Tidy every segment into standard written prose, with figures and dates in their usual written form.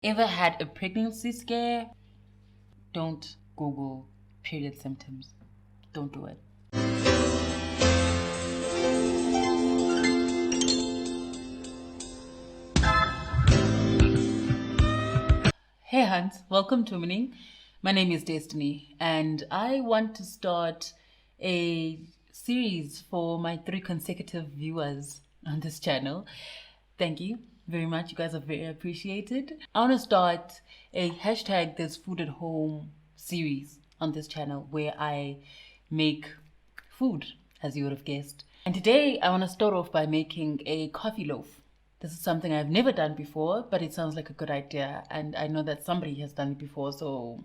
Ever had a pregnancy scare? Don't Google period symptoms. Don't do it. Hey Hans, welcome to Winning. My name is Destiny and I want to start a series for my 3 consecutive viewers on this channel. Thank you very much. You guys are very appreciated. I want to start a hashtag There's Food at Home series on this channel where I make food, as you would have guessed. And today I want to start off by making a coffee loaf. This is something I've never done before, but it sounds like a good idea. And I know that somebody has done it before, so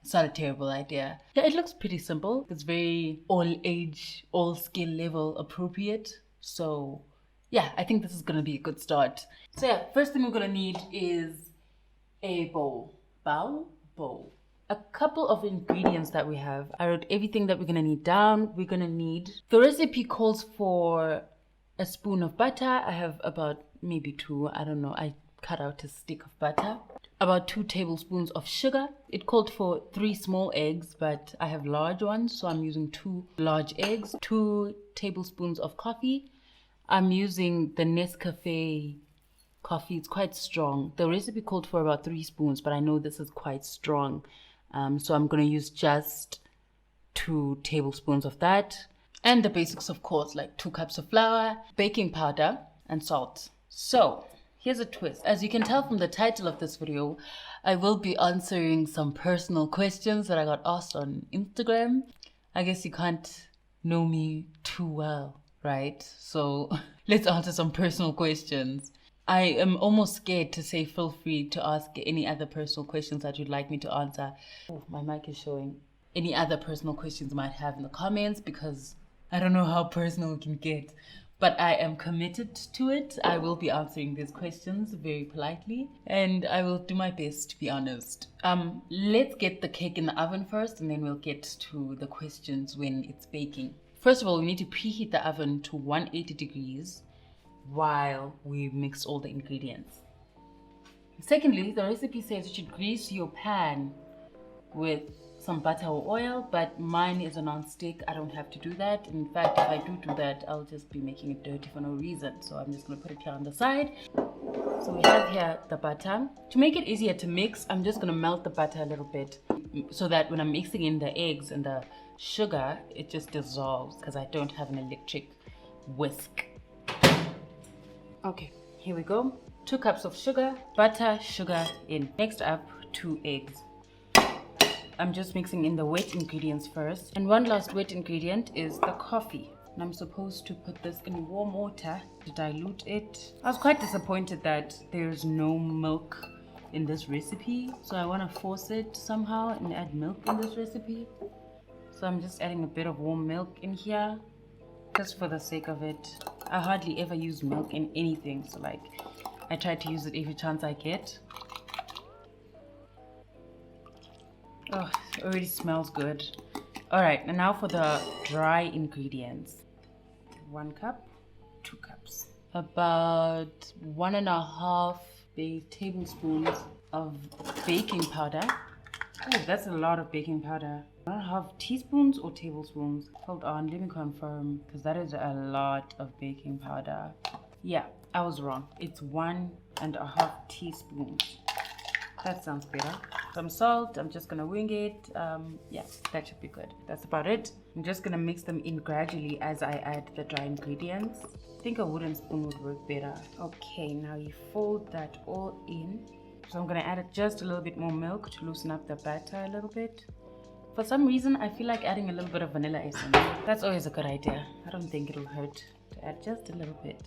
it's not a terrible idea. Yeah, it looks pretty simple. It's very all age, all skill level appropriate. So yeah, I think this is going to be a good start. So yeah, first thing we're going to need is a bowl. Bowl. A couple of ingredients that we have. I wrote everything that we're going to need down. We're going to need, the recipe calls for a spoon of butter. I have about maybe 2, I don't know. I cut out a stick of butter. About 2 tablespoons of sugar. It called for 3 small eggs, but I have large ones, so I'm using 2 large eggs. 2 tablespoons of coffee. I'm using the Nescafe coffee. It's quite strong. The recipe called for about 3 spoons, but I know this is quite strong. So I'm going to use just 2 tablespoons of that. And the basics, of course, like 2 cups of flour, baking powder, and salt. So here's a twist. As you can tell from the title of this video, I will be answering some personal questions that I got asked on Instagram. I guess you can't know me too well, right? So let's answer some personal questions. I am almost scared to say feel free to ask any other personal questions that you'd like me to answer. Oh, my mic is showing. Any other personal questions you might have in the comments, because I don't know how personal it can get. But I am committed to it. I will be answering these questions very politely, and I will do my best, to be honest. Let's get the cake in the oven first, and then we'll get to the questions when it's baking. First of all, we need to preheat the oven to 180 degrees while we mix all the ingredients. Secondly, the recipe says you should grease your pan with some butter or oil, but mine is a non-stick. I don't have to do that. In fact, if I do that, I'll just be making it dirty for no reason. So I'm just going to put it here on the side. So we have here the butter. To make it easier to mix, I'm just going to melt the butter a little bit so that when I'm mixing in the eggs and the sugar, it just dissolves because I don't have an electric whisk. Okay, here we go. 2 cups of sugar, butter, sugar in. Next up, 2 eggs. I'm just mixing in the wet ingredients first. And one last wet ingredient is the coffee. And I'm supposed to put this in warm water to dilute it. I was quite disappointed that there's no milk in this recipe. So I want to force it somehow and add milk in this recipe. So I'm just adding a bit of warm milk in here, just for the sake of it. I hardly ever use milk in anything. So like, I try to use it every chance I get. Oh, it already smells good. All right, and now for the dry ingredients. 1 cup, 2 cups. About 1.5 tablespoons of baking powder. Oh, that's a lot of baking powder. 1.5 teaspoons or tablespoons? Hold on, let me confirm, because that is a lot of baking powder. Yeah, I was wrong. It's 1.5 teaspoons. That sounds better. Some salt, I'm just gonna wing it. Yeah, that should be good. That's about it. I'm just gonna mix them in gradually as I add the dry ingredients. I think a wooden spoon would work better. Okay, now you fold that all in. So I'm gonna add just a little bit more milk to loosen up the batter a little bit. For some reason, I feel like adding a little bit of vanilla essence. That's always a good idea. I don't think it'll hurt to add just a little bit.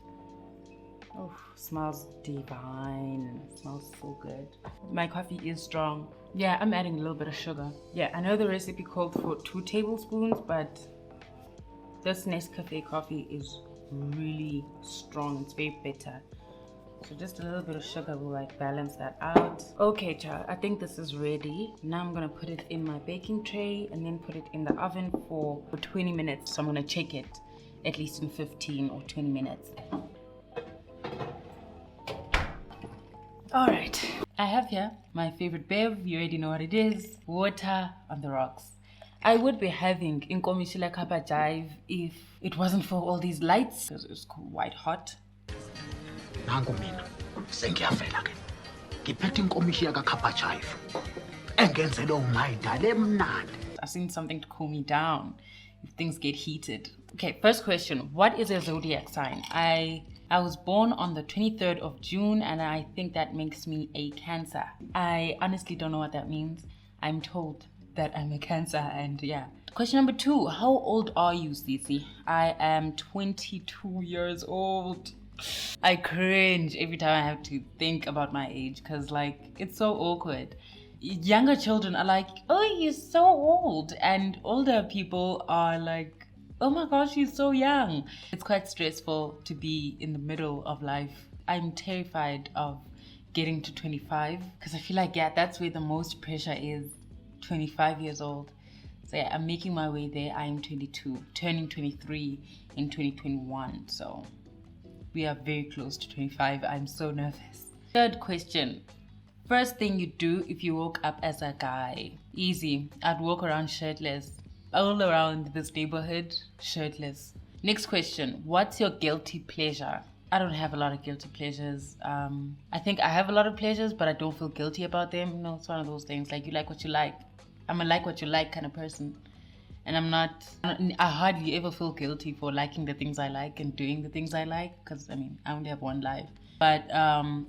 Oh, smells divine. It smells so good. My coffee is strong. Yeah, I'm adding a little bit of sugar. Yeah, I know the recipe called for 2 tablespoons, but this Nescafe coffee is really strong. It's very bitter. So just a little bit of sugar will like balance that out. Okay, child, I think this is ready. Now I'm gonna put it in my baking tray and then put it in the oven for 20 minutes. So I'm gonna check it at least in 15 or 20 minutes. All right, I have here my favorite bev. You already know what it is. Water on the rocks. I would be having inkomishila kappa jive if it wasn't for all these lights, because it's quite hot. Nangu mina sengiyavela ke ngiphethe inkomishi yaka kappa jive engenzele umayidala emnandi. I've seen something to cool me down if things get heated. Okay, first question. What is a zodiac sign? I was born on the 23rd of June, and I think that makes me a Cancer. I honestly don't know what that means. I'm told that I'm a Cancer, and yeah. Question number 2. How old are you, Cece? I am 22 years old. I cringe every time I have to think about my age because, like, it's so awkward. Younger children are like, oh, you're so old. And older people are like, oh my gosh, you're so young. It's quite stressful to be in the middle of life. I'm terrified of getting to 25 because I feel like, yeah, that's where the most pressure is. 25 years old. So yeah, I'm making my way there. I'm 22, turning 23 in 2021. So we are very close to 25. I'm so nervous. Third question. First thing you do if you woke up as a guy. Easy. I'd walk around shirtless. All around this neighborhood, shirtless. Next question. What's your guilty pleasure? I don't have a lot of guilty pleasures. I think I have a lot of pleasures, but I don't feel guilty about them. No, it's one of those things. Like, you like what you like. I'm a like what you like kind of person. And I hardly ever feel guilty for liking the things I like and doing the things I like. Because, I mean, I only have one life. But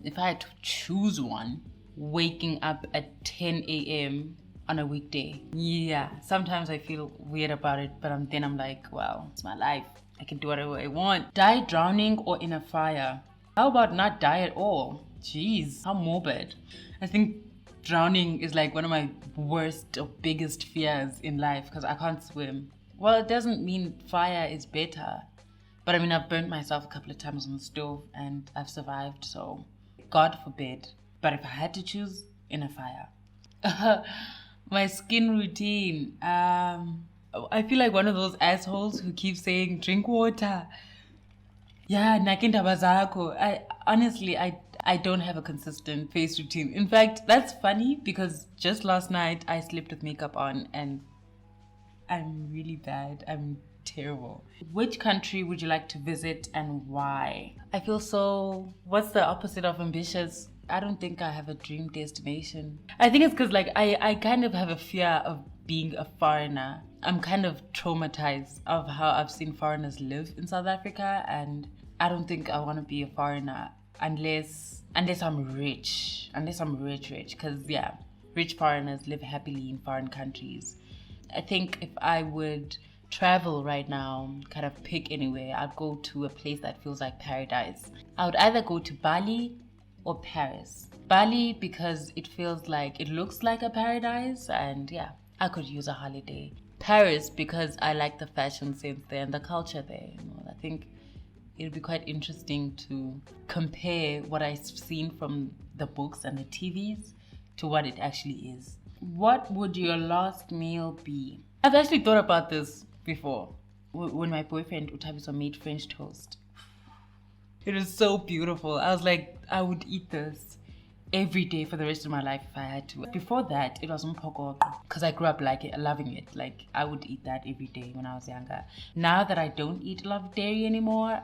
if I had to choose one, waking up at 10 a.m. on a weekday. Yeah, sometimes I feel weird about it, but then I'm like, well, it's my life. I can do whatever I want. Die drowning or in a fire? How about not die at all? Jeez, how morbid. I think drowning is like one of my worst or biggest fears in life because I can't swim. Well, it doesn't mean fire is better. But I mean, I've burnt myself a couple of times on the stove and I've survived, so God forbid. But if I had to choose, in a fire. My skin routine. I feel like one of those assholes who keep saying, drink water. Yeah, nakindaba zakho. I don't have a consistent face routine. In fact, that's funny because just last night I slept with makeup on and I'm really bad. I'm terrible. Which country would you like to visit and why? I feel so... What's the opposite of ambitious? I don't think I have a dream destination. I think it's because like I kind of have a fear of being a foreigner. I'm kind of traumatized of how I've seen foreigners live in South Africa, and I don't think I want to be a foreigner unless I'm rich. Unless I'm rich. Because yeah, rich foreigners live happily in foreign countries. I think if I would travel right now, kind of pick anywhere, I'd go to a place that feels like paradise. I would either go to Bali or Paris. Bali because it looks like a paradise and yeah, I could use a holiday. Paris because I like the fashion sense there and the culture there. I think it'll be quite interesting to compare what I've seen from the books and the TVs to what it actually is. What would your last meal be? I've actually thought about this before. When my boyfriend Utabiso made French toast. It was so beautiful. I was like, I would eat this every day for the rest of my life if I had to. Before that, it was mpoko because I grew up loving it. Like, I would eat that every day when I was younger. Now that I don't eat a lot of dairy anymore,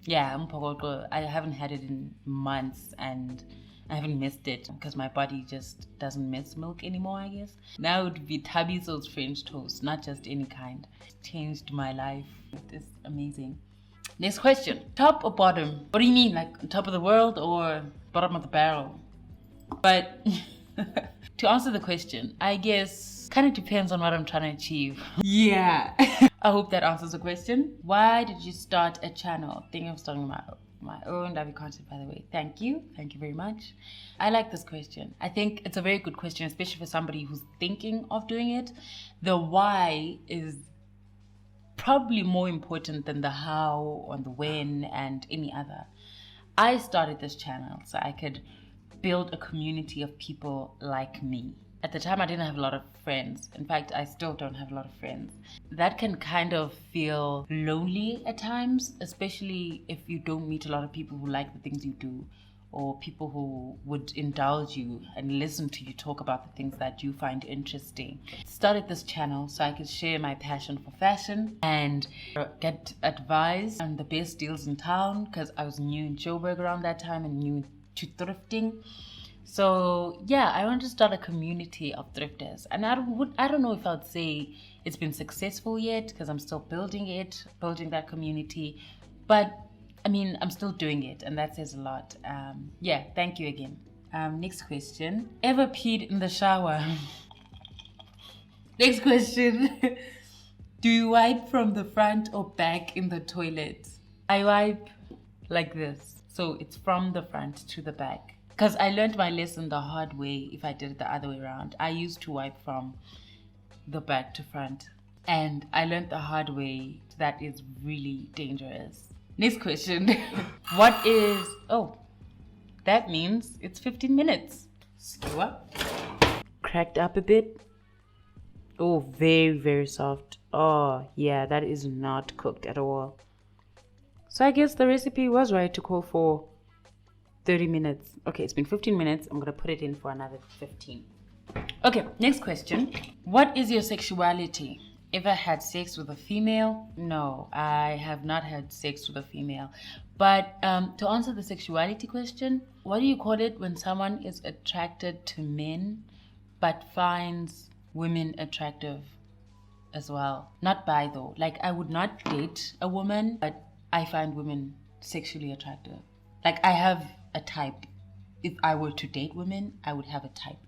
yeah, mpoko, I haven't had it in months and I haven't missed it because my body just doesn't miss milk anymore, I guess. Now it would be Tabiso's French toast, not just any kind. It's changed my life. It's amazing. Next question. Top or bottom? What do you mean? Like top of the world or bottom of the barrel? But to answer the question, I guess kind of depends on what I'm trying to achieve. Yeah. I hope that answers the question. Why did you start a channel? Thinking of starting my own Davi content, by the way. Thank you very much. I like this question. I think it's a very good question, especially for somebody who's thinking of doing it. The why is probably more important than the how or the when and any other. I started this channel so I could build a community of people like me. At the time, I didn't have a lot of friends. In fact, I still don't have a lot of friends. That can kind of feel lonely at times, especially if you don't meet a lot of people who like the things you do, or people who would indulge you and listen to you talk about the things that you find interesting. Started this channel so I could share my passion for fashion and get advice on the best deals in town, because I was new in Joburg around that time and new to thrifting. So yeah, I want to start a community of thrifters, and I don't know if I'd say it's been successful yet, because I'm still building that community, but I mean, I'm still doing it, and that says a lot. Yeah, thank you again. Next question. Ever peed in the shower? Next question. Do you wipe from the front or back in the toilet? I wipe like this. So it's from the front to the back. Because I learned my lesson the hard way if I did it the other way around. I used to wipe from the back to front. And I learned the hard way that is really dangerous. Next question. What is... Oh, that means it's 15 minutes. Skewer. Cracked up a bit. Oh, very, very soft. Oh, yeah, that is not cooked at all. So I guess the recipe was right to call for 30 minutes. Okay, it's been 15 minutes. I'm going to put it in for another 15. Okay, next question. What is your sexuality? Ever had sex with a female? No, I have not had sex with a female. But to answer the sexuality question, what do you call it when someone is attracted to men but finds women attractive as well? Not bi though. Like, I would not date a woman, but I find women sexually attractive. Like, I have a type. If I were to date women, I would have a type,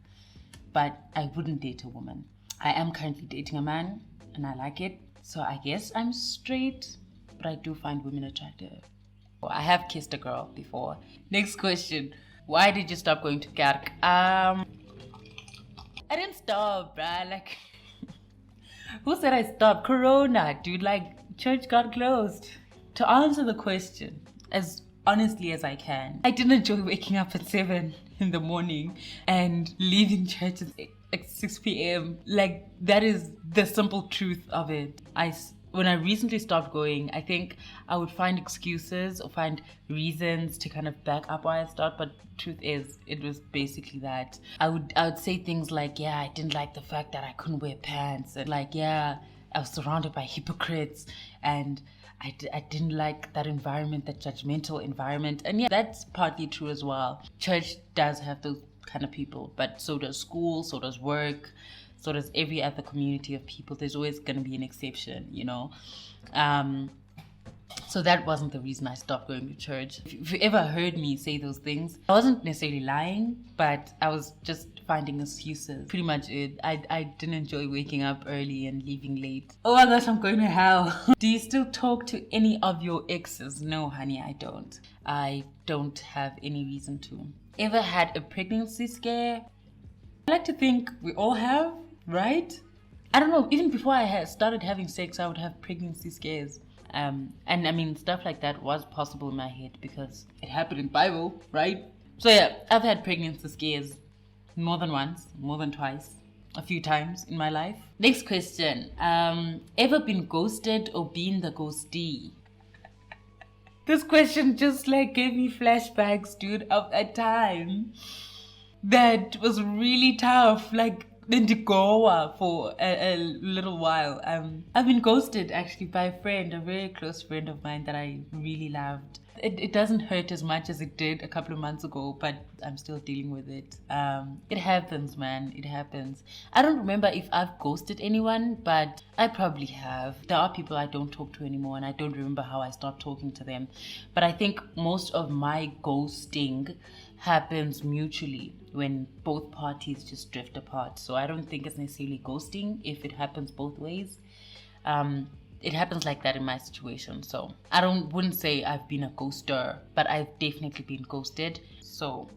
but I wouldn't date a woman. I am currently dating a man and I like it, so I guess I'm straight, but I do find women attractive. I have kissed a girl before. Next question. Why did you stop going to kerk? I didn't stop, bruh. Like, who said I stopped? Corona, dude. Like, church got closed. To answer the question as honestly as I can, I didn't enjoy waking up at 7 in the morning and leaving church at 6 p.m. Like, that is the simple truth of it. When I recently stopped going, I think I would find excuses or find reasons to kind of back up why I stopped. But truth is, it was basically that. I would say things like, yeah, I didn't like the fact that I couldn't wear pants. And like, yeah, I was surrounded by hypocrites. And I didn't like that environment, that judgmental environment. And yeah, that's partly true as well. Church does have those kind of people, but so does school, so does work, so does every other community of people. There's always going to be an exception, you know. So that wasn't the reason I stopped going to church. If you ever heard me say those things, I wasn't necessarily lying, but I was just finding excuses. Pretty much it. I didn't enjoy waking up early and leaving late. Oh my gosh, I'm going to hell. Do you still talk to any of your exes? No, honey, I don't. I don't have any reason to. Ever had a pregnancy scare? I like to think we all have, right? I don't know, even before I had started having sex, I would have pregnancy scares. And I mean, stuff like that was possible in my head because it happened in Bible, right? So yeah, I've had pregnancy scares more than once, more than twice, a few times in my life. Next question. Ever been ghosted or been the ghostee? This question just like gave me flashbacks, dude, of a time that was really tough. Like, Indigoa for a little while. I've been ghosted actually by a friend, a very close friend of mine that I really loved. It doesn't hurt as much as it did a couple of months ago, but I'm still dealing with it. It happens, man. It happens. I don't remember if I've ghosted anyone, but I probably have. There are people I don't talk to anymore, and I don't remember how I stopped talking to them. But I think most of my ghosting happens mutually when both parties just drift apart. So I don't think it's necessarily ghosting if it happens both ways. It happens like that in my situation. So I wouldn't say I've been a ghoster, but I've definitely been ghosted. So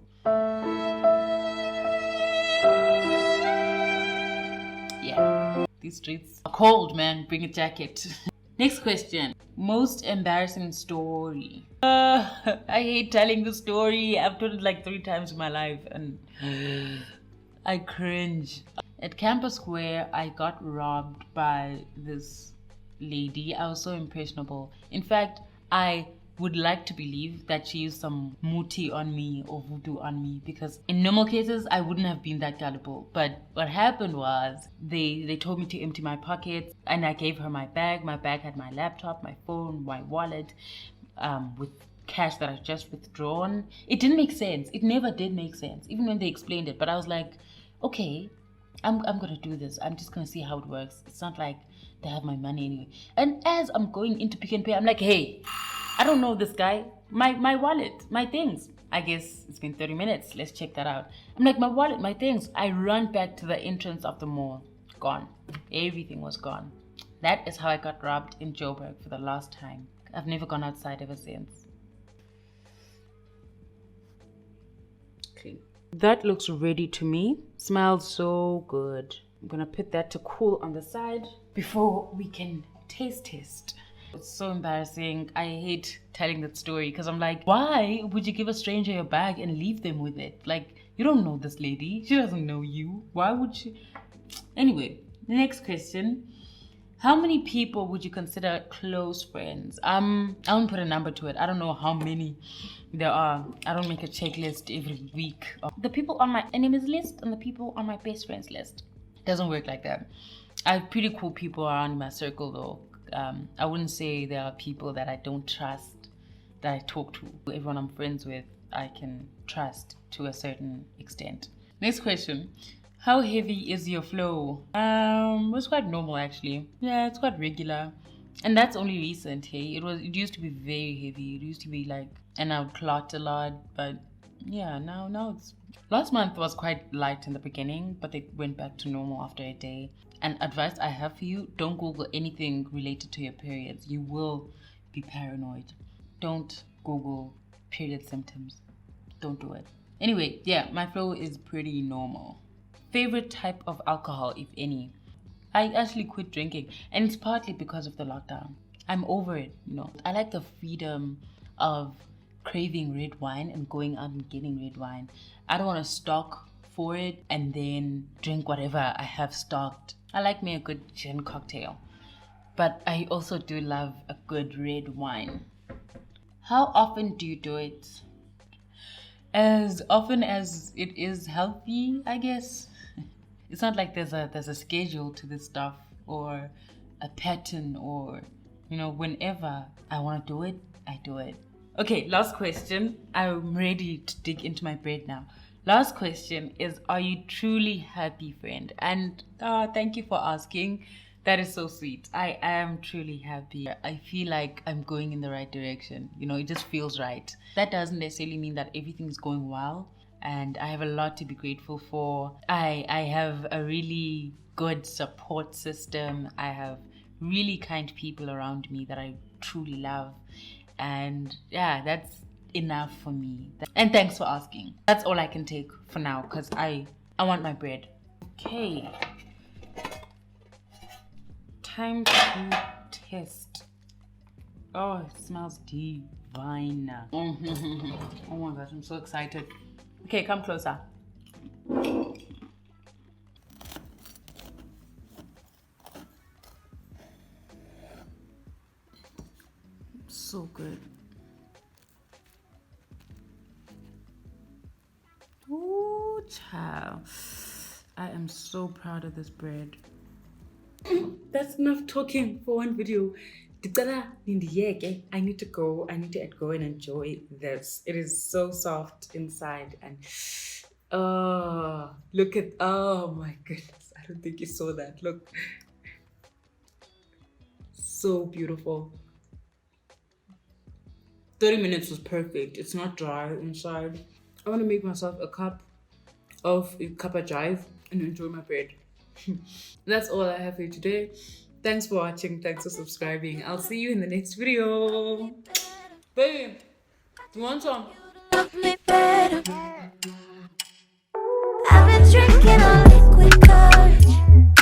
yeah, these streets are cold, man. Bring a jacket. Next question. Most embarrassing story. I hate telling the story. I've told it like 3 times in my life and I cringe. At Campus Square, I got robbed by this lady. I was so impressionable. In fact, I would like to believe that she used some muti on me or voodoo on me, because in normal cases I wouldn't have been that gullible. But what happened was they told me to empty my pockets, and I gave her my bag. My bag had my laptop, my phone, my wallet, with cash that I just withdrawn. It didn't make sense. It never did make sense, even when they explained it. But I was like, okay, I'm gonna do this. I'm just gonna see how it works. It's not like they have my money anyway. And as I'm going into Pick n Pay, I'm like, hey, I don't know this guy. My wallet, my things. I guess it's been 30 minutes. Let's check that out. I'm like, my wallet, my things. I run back to the entrance of the mall. Gone. Everything was gone. That is how I got robbed in Joburg for the last time. I've never gone outside ever since. Okay. That looks ready to me. Smells so good. I'm gonna put that to cool on the side before we can taste test. It's so embarrassing. I hate telling that story because I'm like, why would you give a stranger your bag and leave them with it? Like, you don't know this lady. She doesn't know you. Why would she? Anyway, the next question. How many people would you consider close friends? I won't put a number to it. I don't know how many there are. I don't make a checklist every week. The people on my enemies list and the people on my best friends list. It doesn't work like that. I have pretty cool people around my circle though. I wouldn't say there are people that I don't trust, that I talk to. Everyone I'm friends with, I can trust to a certain extent. Next question. How heavy is your flow? It's quite normal actually. Yeah, it's quite regular. And that's only recent, hey? It used to be very heavy. It used to be like, and I would clot a lot, but yeah, now it's... Last month was quite light in the beginning, but it went back to normal after a day. And advice I have for you, don't Google anything related to your periods. You will be paranoid. Don't Google period symptoms. Don't do it. Anyway, yeah, my flow is pretty normal. Favorite type of alcohol, if any? I actually quit drinking, and it's partly because of the lockdown. I'm over it, you know. I like the freedom of craving red wine and going out and getting red wine. I don't want to stock for it and then drink whatever I have stocked. I like me a good gin cocktail, but I also do love a good red wine. How often do you do it? As often as it is healthy, I guess. It's not like there's a schedule to this stuff or a pattern, or, you know, whenever I want to do it, I do it. Okay, last question. I'm ready to dig into my bread now. Last question is, are you truly happy, friend? And thank you for asking. That is so sweet. I am truly happy. I feel like I'm going in the right direction. You know, it just feels right. That doesn't necessarily mean that everything's going well. And I have a lot to be grateful for. I have a really good support system. I have really kind people around me that I truly love. And yeah, that's enough for me. And thanks for asking. That's all I can take for now because I want my bread. Okay. Time to test. Oh, it smells divine. Oh my gosh, I'm so excited. Okay, come closer. So good. Ooh, child. I am so proud of this bread. That's enough talking for one video. I need to go. I need to go and enjoy this. It is so soft inside, and look at, oh my goodness. I don't think you saw that. Look. So beautiful. 30 minutes was perfect. It's not dry inside. I want to make myself a cup of jive and enjoy my bread. That's all I have for you today. Thanks for watching. Thanks for subscribing. I'll see you in the next video. Babe, you want some? I've been drinking all